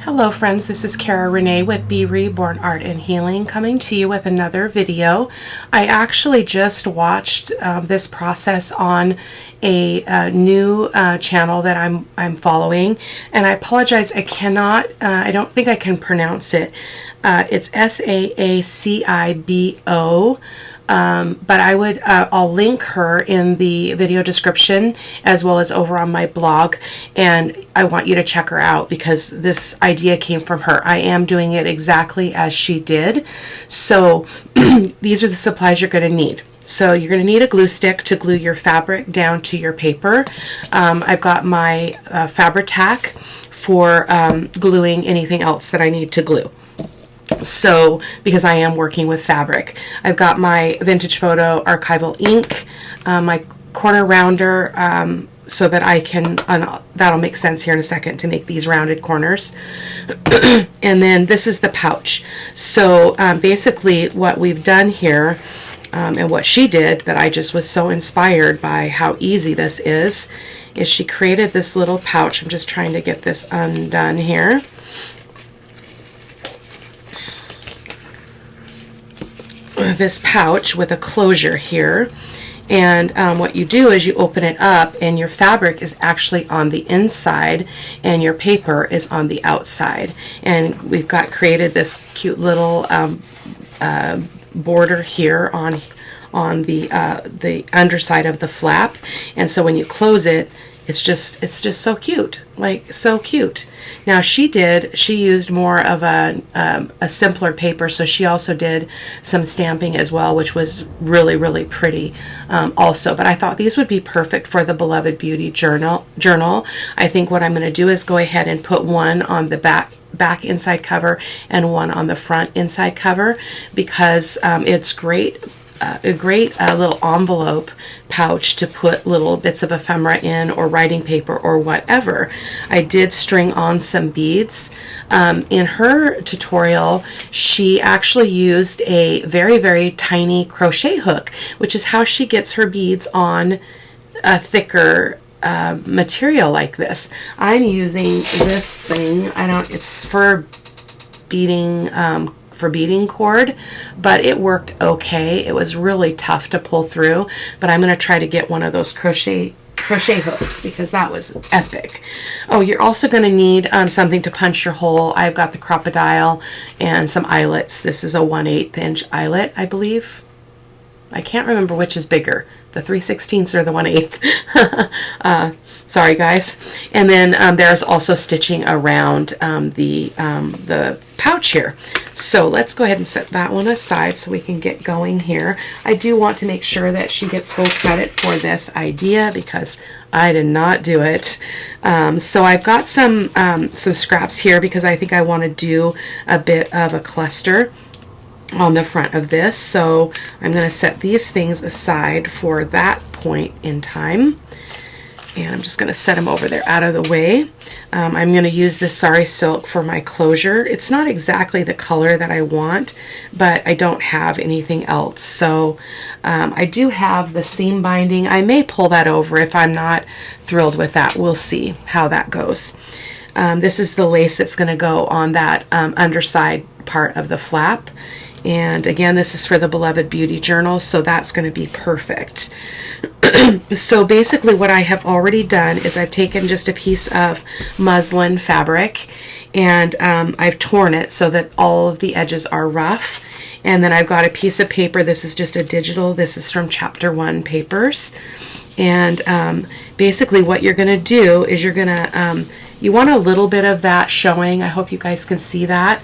Hello friends, this is Cara-Renee with B.Reborn Art and Healing coming to you with another video. I actually just watched this process on a new channel that I'm following, and I apologize, I don't think I can pronounce it. It's Saacibo. But I'll link her in the video description as well as over on my blog, and I want you to check her out because this idea came from her. I am doing it exactly as she did. So these are the supplies you're going to need. So you're going to need a glue stick to glue your fabric down to your paper. I've got my Fabri-Tac for gluing anything else that I need to glue. So, because I am working with fabric. I've got my Vintage Photo archival ink, my corner rounder, so that I can, that'll make sense here in a second to make these rounded corners. And then this is the pouch. So basically what we've done here, and what she did that I just was so inspired by how easy this is she created this little pouch. I'm just trying to get this undone here. This pouch with a closure here, and what you do is you open it up and your fabric is actually on the inside and your paper is on the outside, and we've got created this cute little border here on the underside of the flap, and so when you close it, it's just so cute, like so cute. Now she used more of a simpler paper, so she also did some stamping as well, which was really pretty also. But I thought these would be perfect for the Beloved Beauty journal. I think what I'm going to do is go ahead and put one on the back inside cover and one on the front inside cover, because it's great. A great little envelope pouch to put little bits of ephemera in, or writing paper, or whatever. I did string on some beads. In her tutorial, she actually used a very tiny crochet hook, which is how she gets her beads on a thicker material like this. I'm using this thing. It's for beading cord, but it worked okay. It was really tough to pull through, but I'm going to try to get one of those crochet hooks because that was epic. Oh, you're also going to need something to punch your hole. I've got the crocodile and some eyelets. This is a 1/8 inch eyelet, I believe. I can't remember which is bigger, the 3/16 or the 1/8. Sorry guys. And then there's also stitching around the pouch here. So let's go ahead and set that one aside so we can get going here. I do want to make sure that she gets full credit for this idea because I did not do it. So I've got some scraps here because I think I want to do a bit of a cluster on the front of this. So I'm going to set these things aside for that point in time. And I'm just going to set them over there out of the way. I'm going to use this Sari Silk for my closure. It's not exactly the color that I want, but I don't have anything else. So I do have the seam binding. I may pull that over if I'm not thrilled with that. We'll see how that goes. This is the lace that's going to go on that underside part of the flap. And again, this is for the Beloved Beauty journal, so that's going to be perfect. So basically what I have already done is I've taken just a piece of muslin fabric and I've torn it so that all of the edges are rough. And then I've got a piece of paper. This is just a digital. This is from Chapter 1 Papers. And basically what you're going to do is you're going to, you want a little bit of that showing. I hope you guys can see that.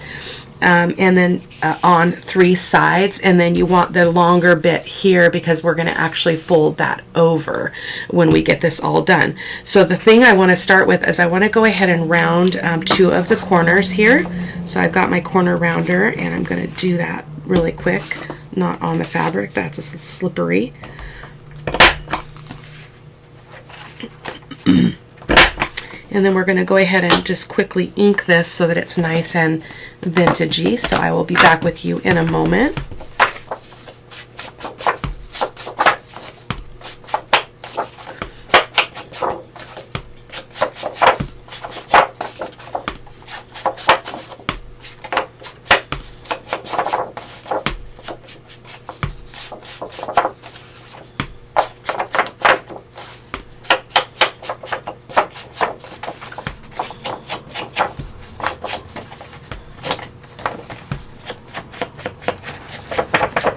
And then on 3 sides, and then you want the longer bit here because we're going to actually fold that over when we get this all done. So the thing I want to start with is I want to go ahead and round 2 of the corners here. So I've got my corner rounder and I'm going to do that really quick, not on the fabric, that's a slippery. And then we're going to go ahead and just quickly ink this so that it's nice and vintagey. So I will be back with you in a moment.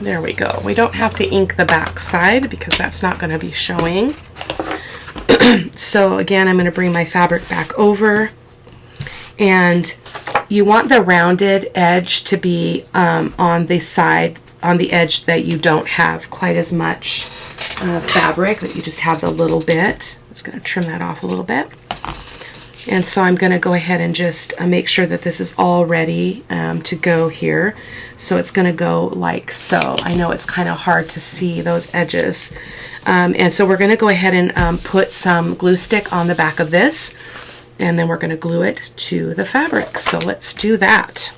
There we go. We don't have to ink the back side because that's not going to be showing. So again, I'm going to bring my fabric back over, and you want the rounded edge to be on the side, on the edge that you don't have quite as much fabric, that you just have the little bit. I'm just going to trim that off a little bit. And so I'm going to go ahead and just make sure that this is all ready to go here. So it's going to go like so. I know it's kind of hard to see those edges. And so we're going to go ahead and put some glue stick on the back of this, and then we're going to glue it to the fabric. So let's do that.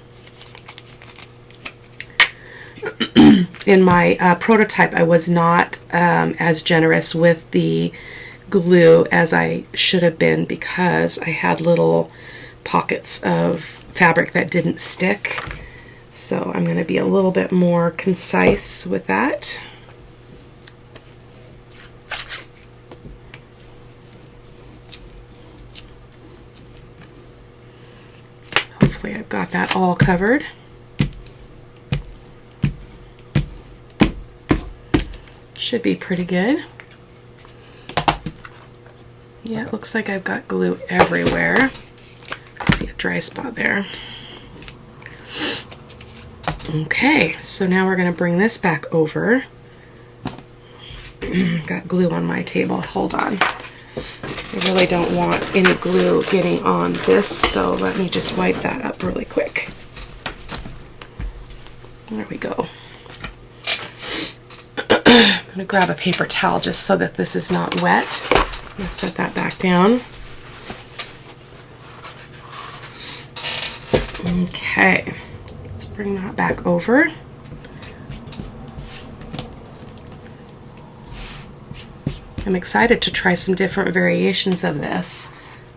In my prototype, I was not as generous with the glue as I should have been because I had little pockets of fabric that didn't stick. So I'm going to be a little bit more concise with that. Hopefully I've got that all covered. Should be pretty good. Yeah, it looks like I've got glue everywhere. I see a dry spot there. Okay, so now we're going to bring this back over. Got glue on my table. Hold on. I really don't want any glue getting on this, so let me just wipe that up really quick. There we go. I'm going to grab a paper towel just so that this is not wet. I'm going to set that back down. Okay, let's bring that back over. I'm excited to try some different variations of this.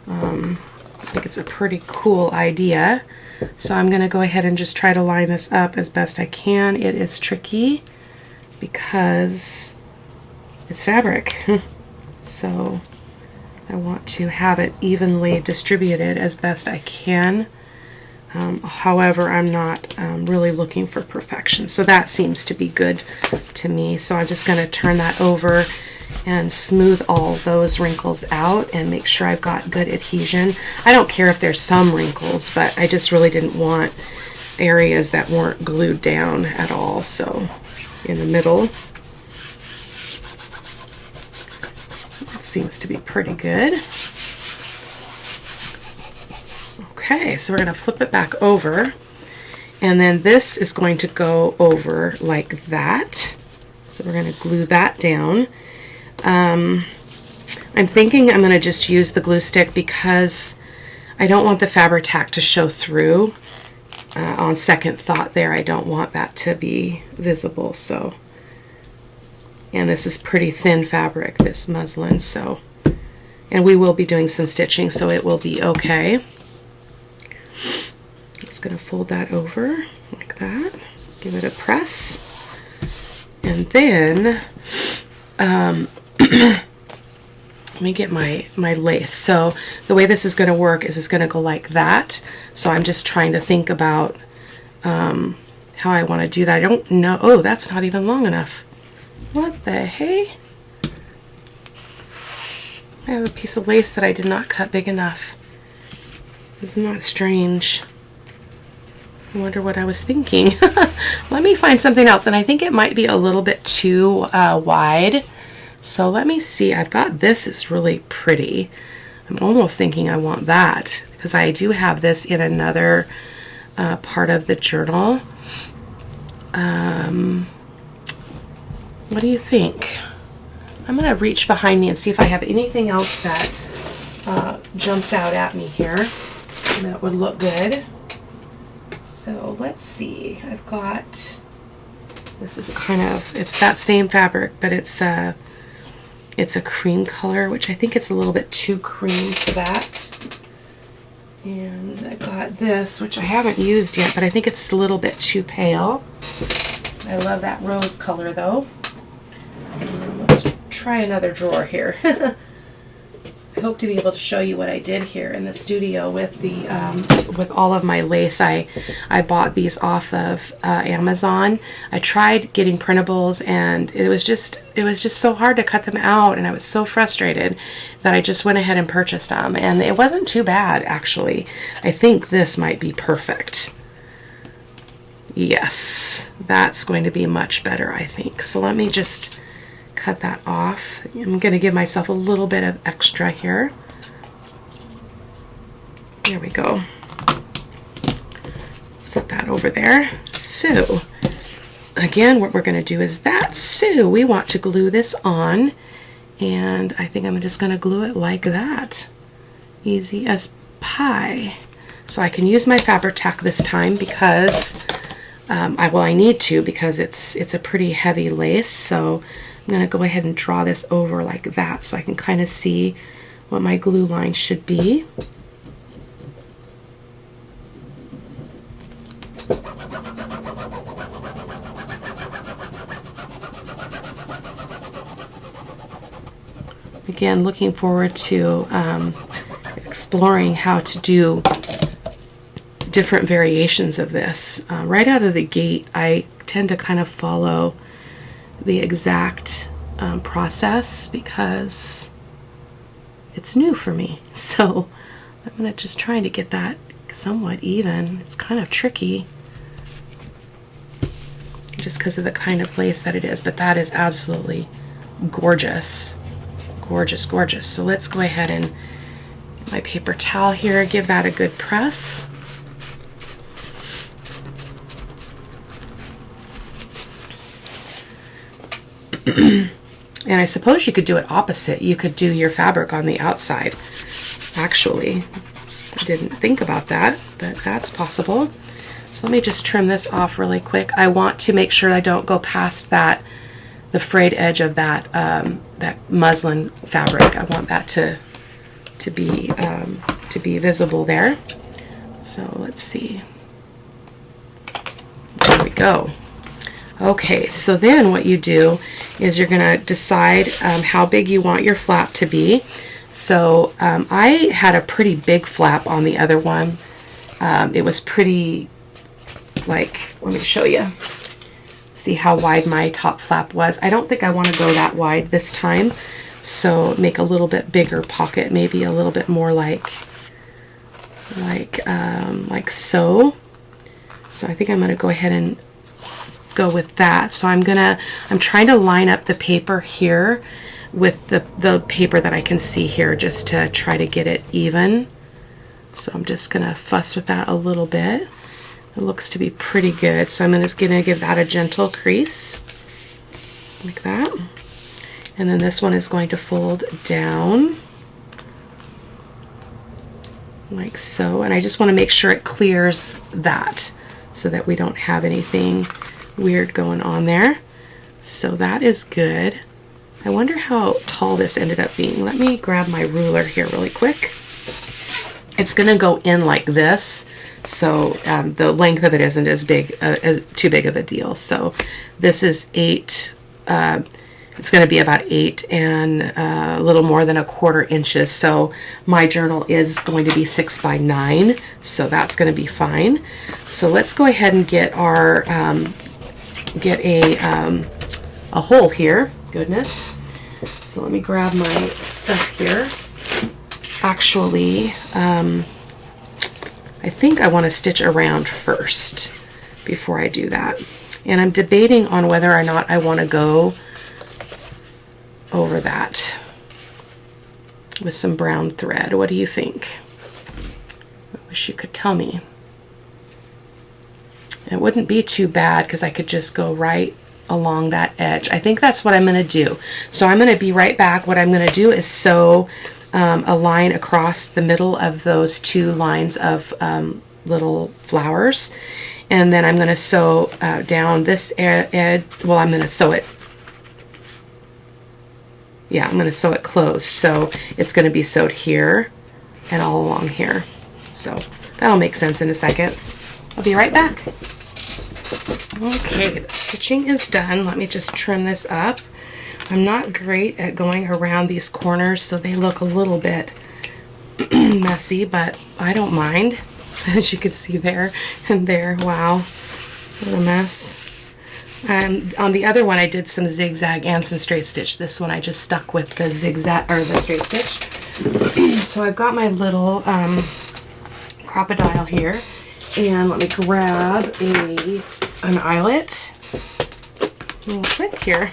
I think it's a pretty cool idea. So I'm going to go ahead and just try to line this up as best I can. It is tricky because it's fabric. So I want to have it evenly distributed as best I can. However, I'm not really looking for perfection. So that seems to be good to me. So I'm just going to turn that over and smooth all those wrinkles out and make sure I've got good adhesion. I don't care if there's some wrinkles, but I just really didn't want areas that weren't glued down at all. So in the middle, it seems to be pretty good. Okay, so we're going to flip it back over, and then this is going to go over like that. So we're going to glue that down. I'm thinking I'm going to just use the glue stick because I don't want the fabric tack to show through. On second thought there, I don't want that to be visible. So, and this is pretty thin fabric, this muslin, so, and we will be doing some stitching, so it will be okay. Just going to fold that over like that, give it a press, and then let me get my lace. So the way this is going to work is it's going to go like that. So I'm just trying to think about how I want to do that. I don't know. Oh, that's not even long enough. What the hey? I have a piece of lace that I did not cut big enough. Isn't that strange? I wonder what I was thinking. Let me find something else. And I think it might be a little bit too wide. So let me see. I've got this. It's really pretty. I'm almost thinking I want that because I do have this in another part of the journal. What do you think? I'm going to reach behind me and see if I have anything else that jumps out at me here that would look good. So let's see. I've got, this is kind of, it's that same fabric, but it's a cream color, which I think it's a little bit too cream for that. And I got this, which I haven't used yet, but I think it's a little bit too pale. I love that rose color though. Let's try another drawer here. hope to be able to show you what I did here in the studio with the with all of my lace. I bought these off of Amazon. I tried getting printables, and it was just so hard to cut them out, and I was so frustrated that I just went ahead and purchased them, and it wasn't too bad, actually. I think this might be perfect. Yes, that's going to be much better, I think. So let me just cut that off. I'm going to give myself a little bit of extra here. There we go. Set that over there. So again, what we're going to do is that. So we want to glue this on, and I think I'm just going to glue it like that. Easy as pie. So I can use my fabric tack this time because I need to, because it's a pretty heavy lace. So I'm going to go ahead and draw this over like that so I can kind of see what my glue line should be. Again, looking forward to exploring how to do different variations of this. Right out of the gate, I tend to kind of follow the exact process because it's new for me. So I'm going to just try to get that somewhat even. It's kind of tricky just because of the kind of lace that it is, but that is absolutely gorgeous. Gorgeous, gorgeous. So let's go ahead and get my paper towel here, give that a good press. And I suppose you could do it opposite. You could do your fabric on the outside. Actually, I didn't think about that, but that's possible. So let me just trim this off really quick. I want to make sure I don't go past that, the frayed edge of that that muslin fabric. I want that to be visible there. So let's see. There we go. Okay, so then what you do is you're going to decide how big you want your flap to be. So I had a pretty big flap on the other one. It was pretty, like, let me show you. See how wide my top flap was. I don't think I want to go that wide this time. So make a little bit bigger pocket, maybe a little bit more like so. So I think I'm going to go ahead and go with that. So I'm trying to line up the paper here with the paper that I can see here, just to try to get it even. So I'm just gonna fuss with that a little bit. It looks to be pretty good. So I'm just gonna give that a gentle crease like that. And then this one is going to fold down like so. And I just want to make sure it clears that so that we don't have anything weird going on there. So that is good. I wonder how tall this ended up being. Let me grab my ruler here really quick. It's going to go in like this, so the length of it isn't as big, too big of a deal. So this is 8. It's going to be about 8 and a little more than 1/4 inches. So my journal is going to be 6 by 9, so that's going to be fine. So let's go ahead and get our get a hole here. Goodness. So let me grab my stuff here. Actually, I think I want to stitch around first before I do that. And I'm debating on whether or not I want to go over that with some brown thread. What do you think? I wish you could tell me. It wouldn't be too bad because I could just go right along that edge. I think that's what I'm going to do. So I'm going to be right back. What I'm going to do is sew a line across the middle of those 2 lines of little flowers, and then I'm going to sew down this edge. Well, I'm going to sew it. Yeah, I'm going to sew it closed, so it's going to be sewed here and all along here. So that'll make sense in a second. I'll be right back. Okay, the stitching is done. Let me just trim this up. I'm not great at going around these corners, so they look a little bit messy, but I don't mind. As you can see there and there, wow, what a mess. On the other one, I did some zigzag and some straight stitch. This one, I just stuck with the zigzag or the straight stitch. So I've got my little crocodile here, and let me grab an eyelet real quick here.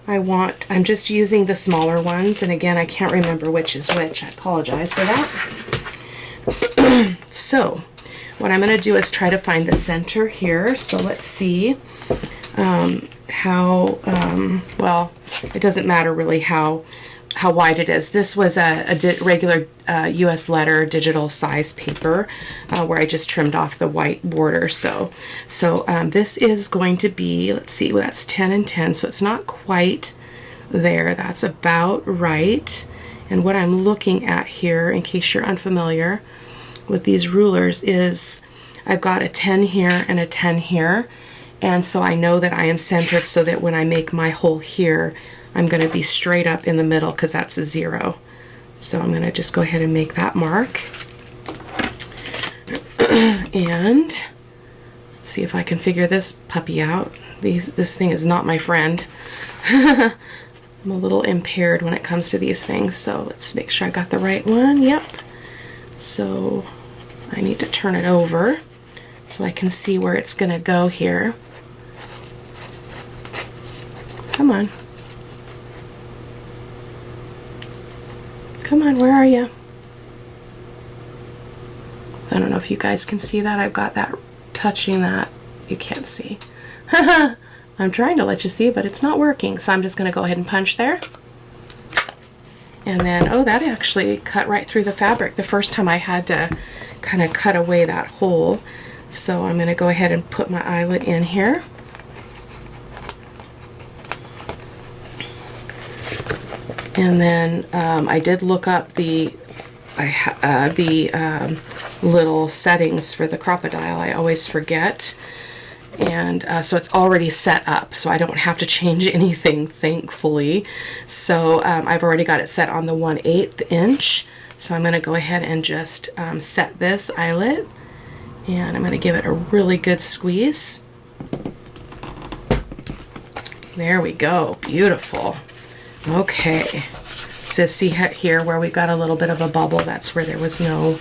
I'm just using the smaller ones, and again, I can't remember which is which. I apologize for that. So, what I'm going to do is try to find the center here. So let's see how, well, it doesn't matter really how wide it is. This was a regular US letter digital size paper where I just trimmed off the white border. So this is going to be, let's see, well, that's 10 and 10, so it's not quite there. That's about right. And what I'm looking at here, in case you're unfamiliar with these rulers, is I've got a 10 here and a 10 here. And so I know that I am centered so that when I make my hole here, I'm going to be straight up in the middle because that's a 0. So I'm going to just go ahead and make that mark. And see if I can figure this puppy out. This thing is not my friend. I'm a little impaired when it comes to these things. So let's make sure I got the right one. Yep. So I need to turn it over so I can see where it's going to go here. Come on. Come on, where are you? I don't know if you guys can see that. I've got that touching that. You can't see. I'm trying to let you see, but it's not working. So I'm just going to go ahead and punch there. And then, oh, that actually cut right through the fabric. The first time I had to kind of cut away that hole. So I'm going to go ahead and put my eyelet in here. And then I did look up the little settings for the crocodile. I always forget. And so it's already set up, so I don't have to change anything, thankfully. So I've already got it set on the 1/8 inch. So I'm going to go ahead and just set this eyelet. And I'm going to give it a really good squeeze. There we go. Beautiful. Okay, so see here where we got a little bit of a bubble, that's where there was no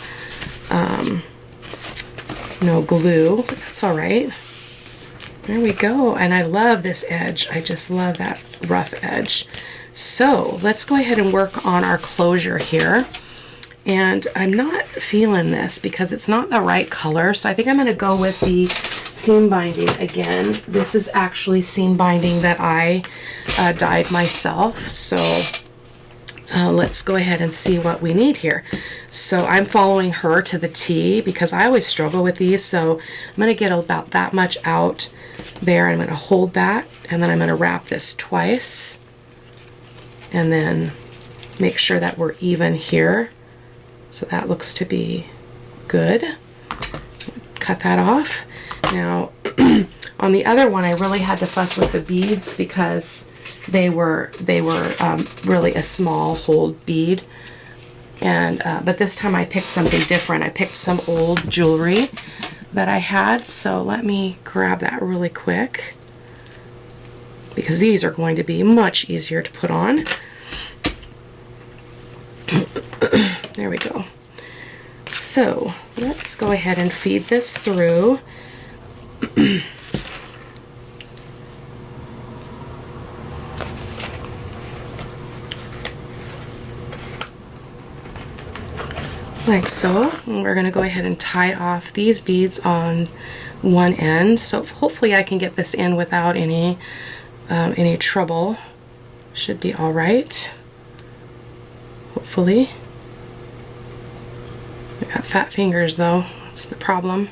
glue. That's all right. There we go, and I love this edge. I just love that rough edge. So let's go ahead and work on our closure here. And I'm not feeling this because it's not the right color, so I think I'm going to go with the seam binding again. This is actually seam binding that I dyed myself, so let's go ahead and see what we need here. So I'm following her to the T because I always struggle with these, so I'm going to get about that much out there. I'm going to hold that, and then I'm going to wrap this twice, and then make sure that we're even here. So that looks to be good. Cut that off. Now, on the other one, I really had to fuss with the beads because they were really a small hold bead. And but this time I picked something different. I picked some old jewelry that I had. So let me grab that really quick because these are going to be much easier to put on. There we go. So let's go ahead and feed this through. Like so. And we're going to go ahead and tie off these beads on one end. So hopefully I can get this in without any trouble. Should be all right. Hopefully. I got fat fingers though, that's the problem.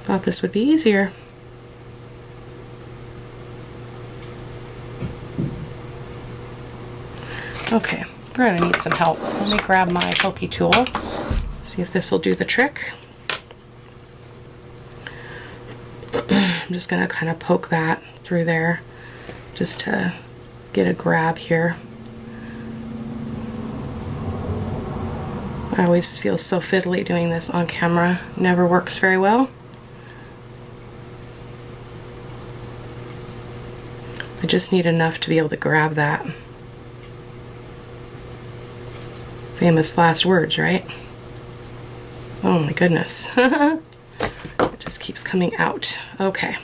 Thought this would be easier. Okay, we're gonna need some help. Let me grab my pokey tool, see if this will do the trick. I'm just going to kind of poke that through there just to get a grab here. I always feel so fiddly doing this on camera. Never works very well. I just need enough to be able to grab that. Famous last words, right? Oh my goodness. It just keeps coming out. Okay.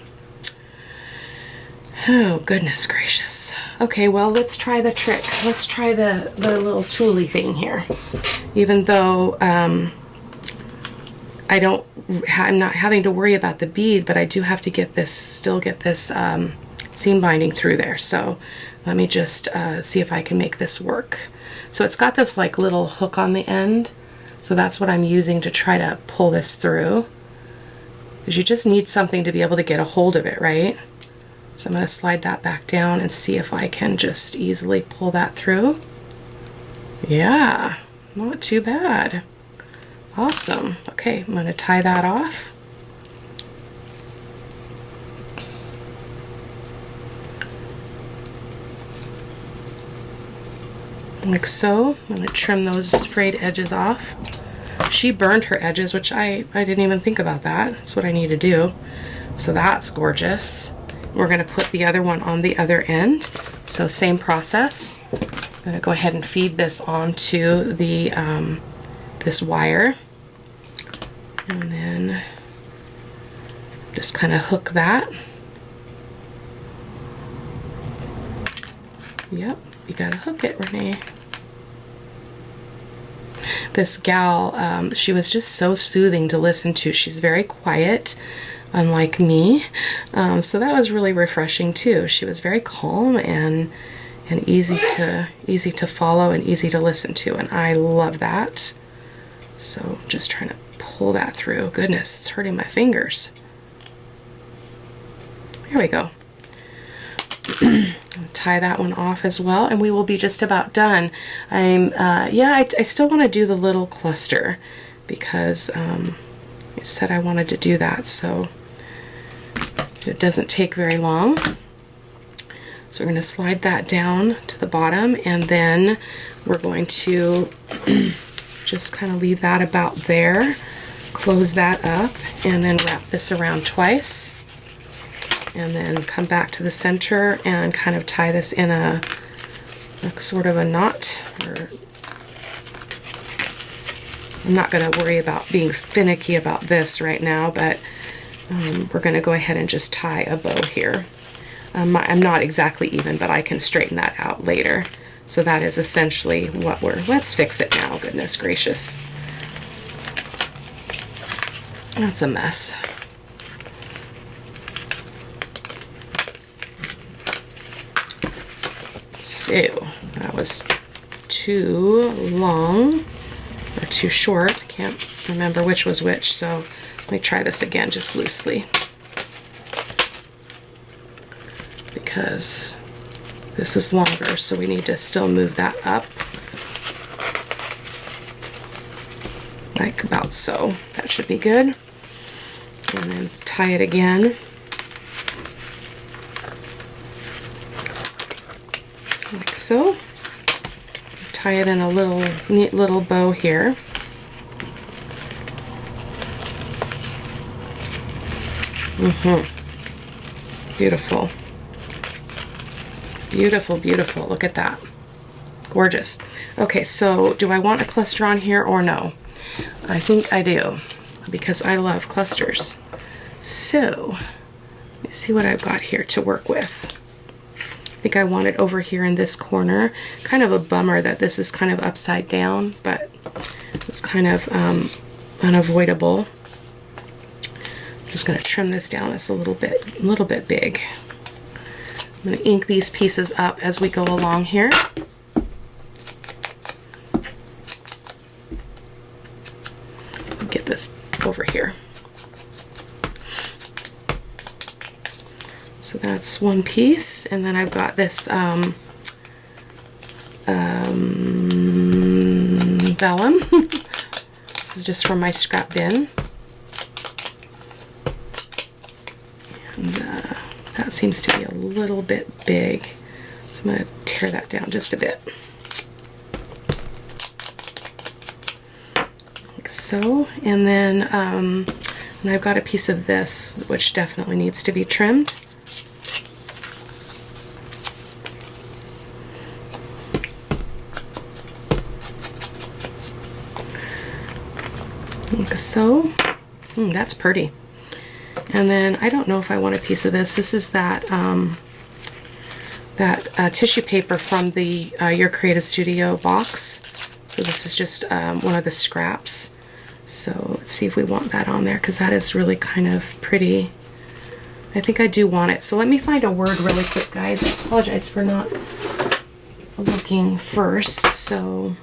Oh, goodness gracious. Okay, well, let's try the trick. Let's try the little tooly thing here. Even though I'm not having to worry about the bead, but I do have to still get this seam binding through there. So let me just see if I can make this work. So it's got this like little hook on the end. So that's what I'm using to try to pull this through. Because you just need something to be able to get a hold of it, right? So I'm going to slide that back down and see if I can just easily pull that through. Yeah, not too bad. Awesome. Okay, I'm going to tie that off. Like so. I'm going to trim those frayed edges off. She burned her edges, which I didn't even think about that. That's what I need to do. So that's gorgeous. We're going to put the other one on the other end. So same process. I'm going to go ahead and feed this onto the this wire. And then just kind of hook that. Yep, you got to hook it, Renee. This gal, she was just so soothing to listen to. She's very quiet, unlike me. So that was really refreshing too. She was very calm and easy to follow and easy to listen to, and I love that. So just trying to pull that through. Goodness, it's hurting my fingers. Here we go. Tie that one off as well, and we will be just about done. I still want to do the little cluster because I said I wanted to do that, so it doesn't take very long. So we're going to slide that down to the bottom, and then we're going to just kind of leave that about there, close that up, and then wrap this around twice. And then come back to the center and kind of tie this in a sort of a knot. I'm not going to worry about being finicky about this right now, but we're going to go ahead and just tie a bow here. I'm not exactly even, but I can straighten that out later. So that is essentially what let's fix it now, goodness gracious. That's a mess. So that was too long or too short. Can't remember which was which, so let me try this again just loosely, because this is longer, so we need to still move that up like about so. That should be good. And then tie it again. Like so. Tie it in a neat little bow here. Beautiful. Beautiful, beautiful. Look at that. Gorgeous. Okay, so do I want a cluster on here or no? I think I do, because I love clusters. So, let me see what I've got here to work with. I think I want it over here in this corner. Kind of a bummer that this is kind of upside down, but it's kind of unavoidable. I'm just going to trim this down. It's a little bit big. I'm going to ink these pieces up as we go along here. Get this over here. So that's one piece, and then I've got this vellum. This is just from my scrap bin. And That seems to be a little bit big. So I'm going to tear that down just a bit. Like so. And then and I've got a piece of this, which definitely needs to be trimmed. Like so. That's pretty. And then I don't know if I want a piece of this. This is that tissue paper from the Your Creative Studio box. So this is just one of the scraps. So let's see if we want that on there, because that is really kind of pretty. I think I do want it. So let me find a word really quick, guys. I apologize for not looking first. So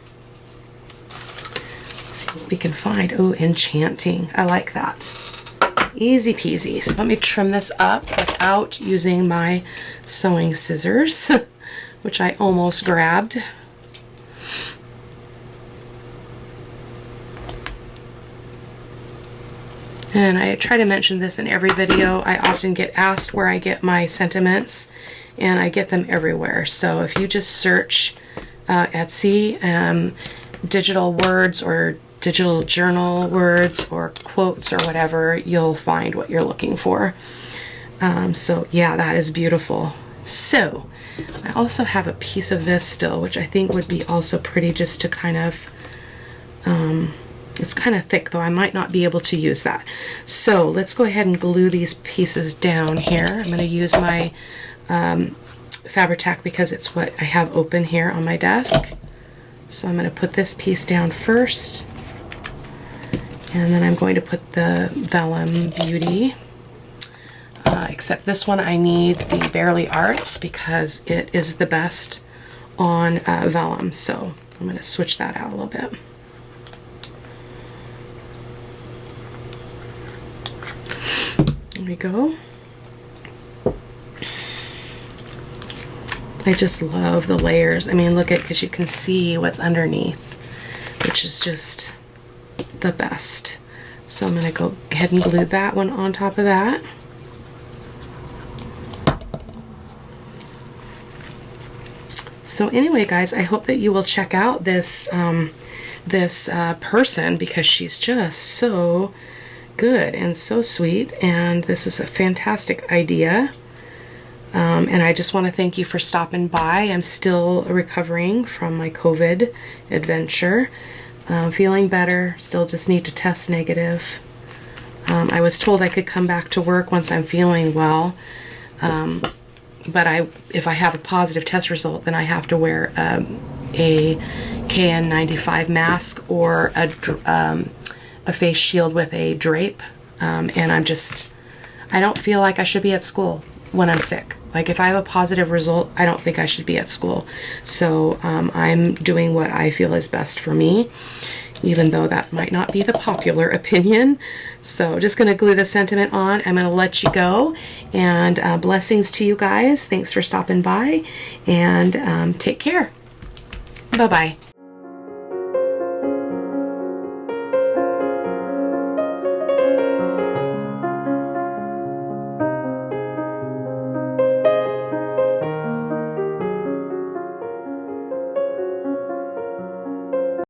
let's see what we can find. Oh, enchanting. I like that. Easy peasy. So let me trim this up without using my sewing scissors, which I almost grabbed. And I try to mention this in every video. I often get asked where I get my sentiments, and I get them everywhere. So if you just search Etsy, digital words or digital journal words or quotes or whatever, you'll find what you're looking for. So yeah, that is beautiful. So I also have a piece of this still, which I think would be also pretty, just to kind of, it's kind of thick though. I might not be able to use that. So let's go ahead and glue these pieces down here. I'm going to use my Fabri-Tac because it's what I have open here on my desk. So I'm going to put this piece down first. And then I'm going to put the Vellum Beauty, except this one I need the Barely Arts because it is the best on vellum. So I'm going to switch that out a little bit. There we go. I just love the layers. I mean, look at, because you can see what's underneath, which is just the best. So I'm going to go ahead and glue that one on top of that. So anyway, guys, I hope that you will check out this person, because she's just so good and so sweet, and this is a fantastic idea. And I just want to thank you for stopping by. I'm still recovering from my COVID adventure. Feeling better, still just need to test negative. I was told I could come back to work once I'm feeling well, but if I have a positive test result, then I have to wear a KN95 mask or a face shield with a drape, and I don't feel like I should be at school when I'm sick. Like, if I have a positive result, I don't think I should be at school. So I'm doing what I feel is best for me, even though that might not be the popular opinion. So just going to glue the sentiment on. I'm going to let you go, and blessings to you guys. Thanks for stopping by, and take care. Bye-bye.